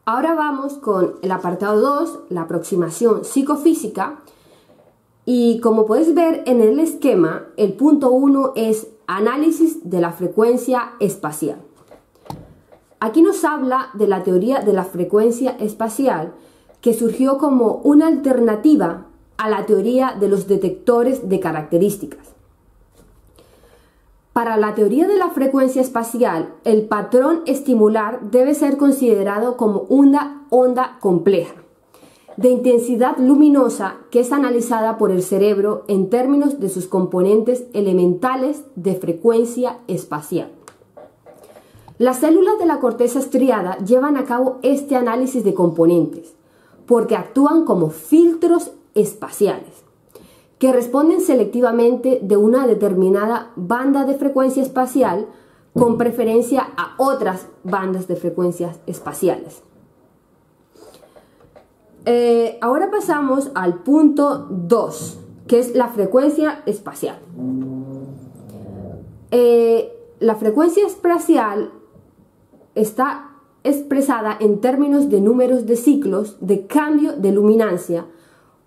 Ahora vamos con el apartado 2, la aproximación psicofísica. Y como podéis ver en el esquema, el punto 1 es análisis de la frecuencia espacial. Aquí nos habla de la teoría de la frecuencia espacial, que surgió como una alternativa a la teoría de los detectores de características. Para la teoría de la frecuencia espacial, el patrón estimular debe ser considerado como una onda compleja, de intensidad luminosa que es analizada por el cerebro en términos de sus componentes elementales de frecuencia espacial. Las células de la corteza estriada llevan a cabo este análisis de componentes, porque actúan como filtros espaciales, que responden selectivamente de una determinada banda de frecuencia espacial con preferencia a otras bandas de frecuencias espaciales. Ahora pasamos al punto 2, que es la frecuencia espacial. La frecuencia espacial está expresada en términos de números de ciclos de cambio de luminancia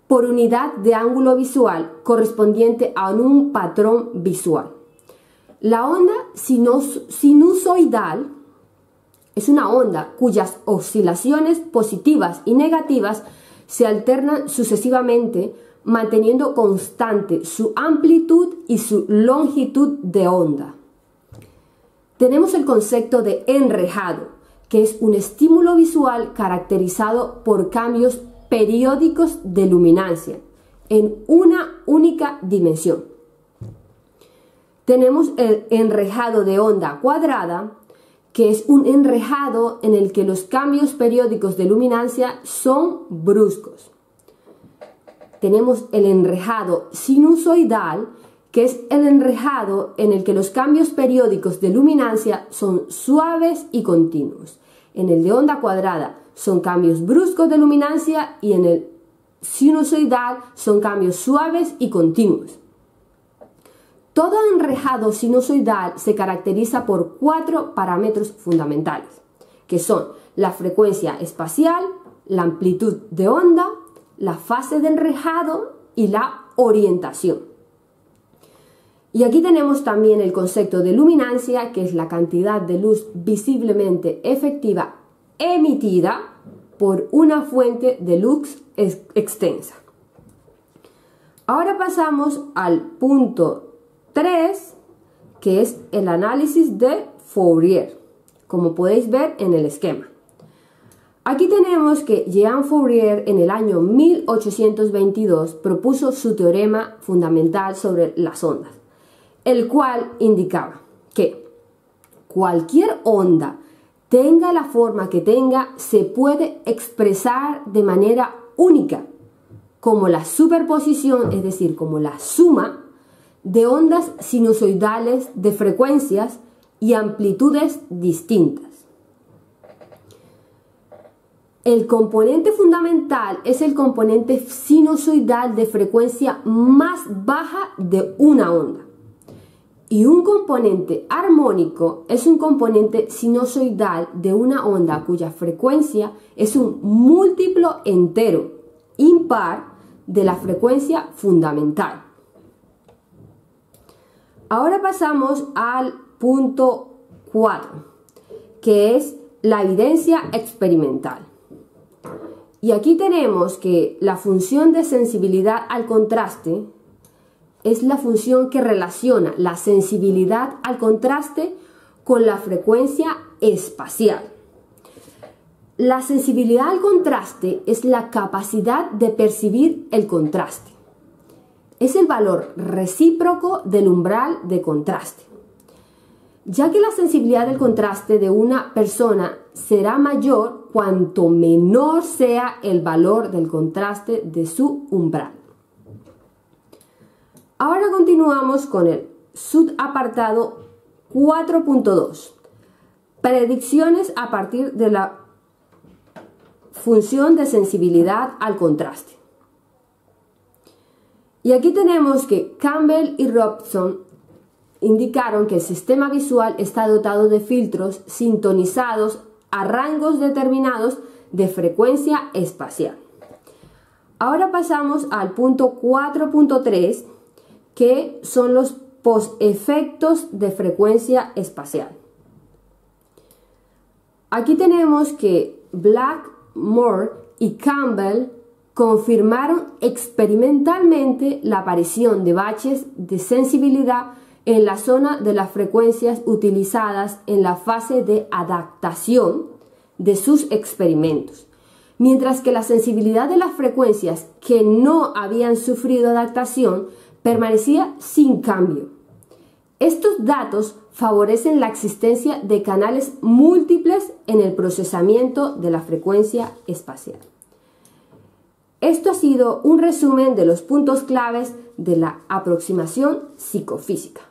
por unidad de ángulo visual correspondiente a un patrón visual. La onda sinusoidal es una onda cuyas oscilaciones positivas y negativas se alternan sucesivamente, manteniendo constante su amplitud y su longitud de onda. Tenemos el concepto de enrejado, que es un estímulo visual caracterizado por cambios periódicos de luminancia en una única dimensión. Tenemos el enrejado de onda cuadrada, que es un enrejado en el que los cambios periódicos de luminancia son bruscos. Tenemos el enrejado sinusoidal, que es el enrejado en el que los cambios periódicos de luminancia son suaves y continuos. En el de onda cuadrada son cambios bruscos de luminancia y en el sinusoidal son cambios suaves y continuos. Todo enrejado sinusoidal se caracteriza por 4 parámetros fundamentales, que son la frecuencia espacial, la amplitud de onda, la fase de enrejado y la orientación. Y aquí tenemos también el concepto de luminancia, que es la cantidad de luz visiblemente efectiva emitida por una fuente de luz extensa. Ahora pasamos al punto 3, que es el análisis de Fourier, como podéis ver en el esquema. Aquí tenemos que Jean Fourier en el año 1822 propuso su teorema fundamental sobre las ondas, el cual indicaba que cualquier onda, tenga la forma que tenga, se puede expresar de manera única, como la superposición, es decir, como la suma de ondas sinusoidales de frecuencias y amplitudes distintas. El componente fundamental es el componente sinusoidal de frecuencia más baja de una onda. Y un componente armónico es un componente sinusoidal de una onda cuya frecuencia es un múltiplo entero, impar, de la frecuencia fundamental. Ahora pasamos al punto 4, que es la evidencia experimental. Y aquí tenemos que la función de sensibilidad al contraste es la función que relaciona la sensibilidad al contraste con la frecuencia espacial. La sensibilidad al contraste es la capacidad de percibir el contraste. Es el valor recíproco del umbral de contraste, ya que la sensibilidad del contraste de una persona será mayor cuanto menor sea el valor del contraste de su umbral. Ahora continuamos con el subapartado 4.2, predicciones a partir de la función de sensibilidad al contraste. Y aquí tenemos que Campbell y Robson indicaron que el sistema visual está dotado de filtros sintonizados a rangos determinados de frecuencia espacial. Ahora pasamos al punto 4.3, que son los posefectos de frecuencia espacial. Aquí tenemos que Blackmore y Campbell confirmaron experimentalmente la aparición de baches de sensibilidad en la zona de las frecuencias utilizadas en la fase de adaptación de sus experimentos, mientras que la sensibilidad de las frecuencias que no habían sufrido adaptación permanecía sin cambio. Estos datos favorecen la existencia de canales múltiples en el procesamiento de la frecuencia espacial. Esto ha sido un resumen de los puntos claves de la aproximación psicofísica.